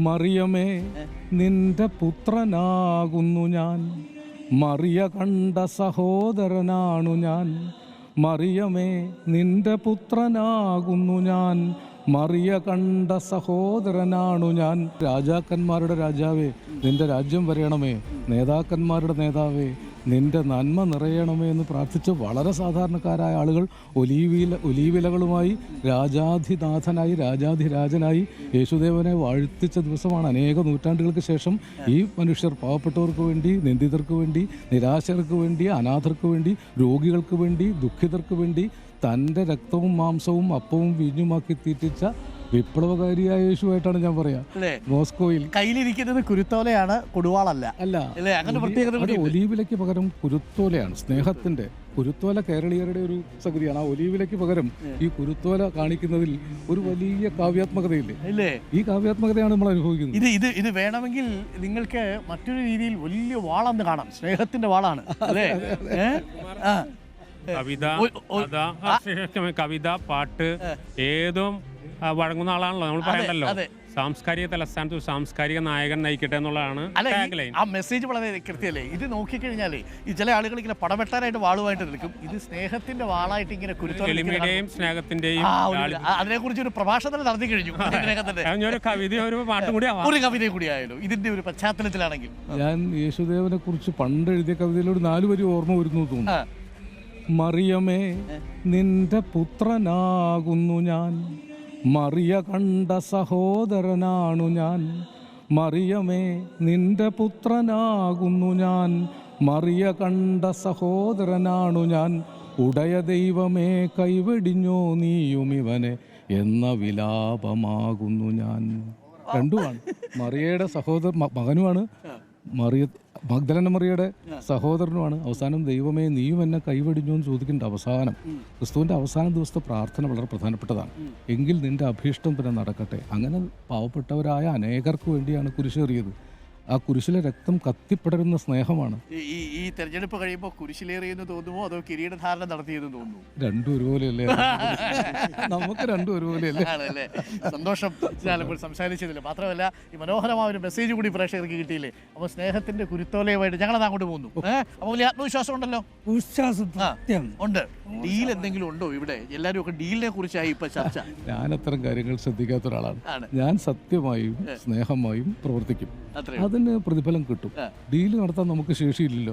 മറിയമേ നിന്റെ പുത്രനാകുന്നു ഞാൻ, മറിയ കണ്ട സഹോദരനാണു ഞാൻ. മറിയമേ നിന്റെ പുത്രനാകുന്നു ഞാൻ, മറിയ കണ്ട സഹോദരനാണു ഞാൻ. രാജാക്കന്മാരുടെ രാജാവേ നിന്റെ രാജ്യം വരയണമേ, നേതാക്കന്മാരുടെ നേതാവേ നിന്റെ നന്മ നിറയണമേ എന്ന് പ്രാർത്ഥിച്ച് വളരെ സാധാരണക്കാരായ ആളുകൾ ഒലീവിലകളുമായി രാജാധിനാഥനായി രാജാധിരാജനായി യേശുദേവനെ വാഴ്ത്തിച്ച ദിവസമാണ്. അനേക നൂറ്റാണ്ടുകൾക്ക് ശേഷം ഈ മനുഷ്യർ പാവപ്പെട്ടവർക്ക് വേണ്ടി, നിന്ദിതർക്ക് വേണ്ടി, നിരാശർക്ക് വേണ്ടി, അനാഥർക്ക് വേണ്ടി, രോഗികൾക്ക് വേണ്ടി, ദുഃഖിതർക്ക് വേണ്ടി തൻ്റെ രക്തവും മാംസവും അപ്പവും വീഞ്ഞുമാക്കി തീറ്റിച്ച വിപ്ലവകാരിയായ യേശുവായിട്ടാണ് ഞാൻ പറയാ. മോസ്കോയിൽ കയ്യിലിരിക്കുന്നത് കുരുത്തോലയാണ്, കൊടുവാളല്ല. അല്ല, ഒലീവിലയ്ക്ക് പകരം കുരുത്തോലയാണ്. സ്നേഹത്തിന്റെ കുരുത്തോല കേരളീയരുടെ ഒരു സംഗതിയാണ്. ആ ഒലീവിലയ്ക്ക് പകരം ഈ കുരുത്തോല കാണിക്കുന്നതിൽ ഒരു വലിയ കാവ്യാത്മകതയില്ലേ? ഈ കാവ്യാത്മകതയാണ് നമ്മൾ അനുഭവിക്കുന്നത്. ഇത് വേണമെങ്കിൽ നിങ്ങൾക്ക് മറ്റൊരു രീതിയിൽ വലിയ വാളെന്ന് കാണാം. സ്നേഹത്തിന്റെ വാളാണ് അല്ലേ? കവിത, പാട്ട് ഏതും വഴങ്ങുന്ന ആളാണല്ലോ നമ്മൾ പറയണ്ടല്ലോ. സാംസ്കാരിക തലസ്ഥാനത്ത് സാംസ്കാരിക നായകൻ നയിക്കട്ടെ എന്നുള്ളതാണ് ആ മെസ്സേജ്. വളരെ കൃത്യമല്ലേ? ഇത് നോക്കിക്കഴിഞ്ഞാലേ ഈ ചില ആളുകൾ ഇങ്ങനെ പടവെട്ടാനായിട്ട് വാളുമായിട്ട് നിൽക്കും. ഇത് സ്നേഹത്തിന്റെ വാളായിട്ട് ഇങ്ങനെ കുരുത്തോലയുടെയും സ്നേഹത്തിന്റെയും അതിനെ കുറിച്ച് ഒരു പ്രഭാഷണം നടത്തി കഴിഞ്ഞു. ഒരു കവിത, ഒരു പാട്ടും കൂടി, ഒരു കവിതയും കൂടി ആയാലും ഇതിന്റെ ഒരു പശ്ചാത്തലത്തിലാണെങ്കിൽ. ഞാൻ യേശുദേവനെ കുറിച്ച് പണ്ട് എഴുതിയ കവിതയിലൊരു 4 വരി ഓർമ്മ വരുന്നു തോന്നുന്നു. മറിയമേ നിന്റെ പുത്രനാകുന്നു ഞാൻ, മറിയ കണ്ട സഹോദരനാണു ഞാൻ. മറിയമേ നിന്റെ പുത്രനാകുന്നു ഞാൻ, മറിയ കണ്ട സഹോദരനാണു ഞാൻ. ഉടയ ദൈവമേ കൈവെടിഞ്ഞോ നീയും ഇവനെ എന്ന വിലാപമാകുന്നു ഞാൻ. രണ്ടുമാണ്. മറിയയുടെ മകനുമാണ്, മഗ്ദലന മറിയയുടെ സഹോദരനുമാണ്. അവസാനം ദൈവമേ നീയും എന്നെ കൈവെടിഞ്ഞു എന്ന് ചോദിക്കേണ്ട അവസാനം ക്രിസ്തുവിൻ്റെ അവസാന ദിവസത്തെ പ്രാർത്ഥന വളരെ പ്രധാനപ്പെട്ടതാണ്. എങ്കിൽ നിന്റെ അഭീഷ്ടം പിന്നെ നടക്കട്ടെ. അങ്ങനെ പാവപ്പെട്ടവരായ അനേകർക്ക് വേണ്ടിയാണ് കുരിശേറിയത്. ആ കുരിശിലെ രക്തം കത്തിപ്പടരുന്ന സ്നേഹമാണ്. ഈ തെരഞ്ഞെടുപ്പ് കഴിയുമ്പോൾ കുരിശിലേറിയെന്ന് തോന്നുമോ അതോ കിരീടധാരണ നടത്തിയെന്ന് തോന്നുന്നു? രണ്ടും ഒരുപോലെയല്ലേ? നമുക്ക് രണ്ടും ഒരുപോലെയല്ലേ? സന്തോഷം സംസാരിച്ചതില്ല. മാത്രമല്ല ഈ മനോഹരമായ ഒരു മെസ്സേജ് കൂടി പ്രേക്ഷകർക്ക് കിട്ടിയില്ലേ? അപ്പോൾ സ്നേഹത്തിന്റെ കുരുത്തോലയുമായിട്ട് ഞങ്ങളത് അങ്ങോട്ട് പോകുന്നു. അപ്പോൾ വലിയ ആത്മവിശ്വാസം ഉണ്ടല്ലോ? ഉണ്ട്. ഡീൽ എന്തെങ്കിലും ഉണ്ടോ ഇവിടെ? എല്ലാവരും ഒക്കെ ഡീലിനെ കുറിച്ചായി ഇപ്പൊ ചർച്ച. ഞാൻ അത്തരം കാര്യങ്ങൾ ശ്രദ്ധിക്കാത്ത ഒരാളാണ്. ഞാൻ സത്യമായും സ്നേഹമായും പ്രവർത്തിക്കും. അതിന് പ്രതിഫലം കിട്ടും. ഡീല് നടത്താൻ നമുക്ക് ശേഷിയില്ലല്ലോ.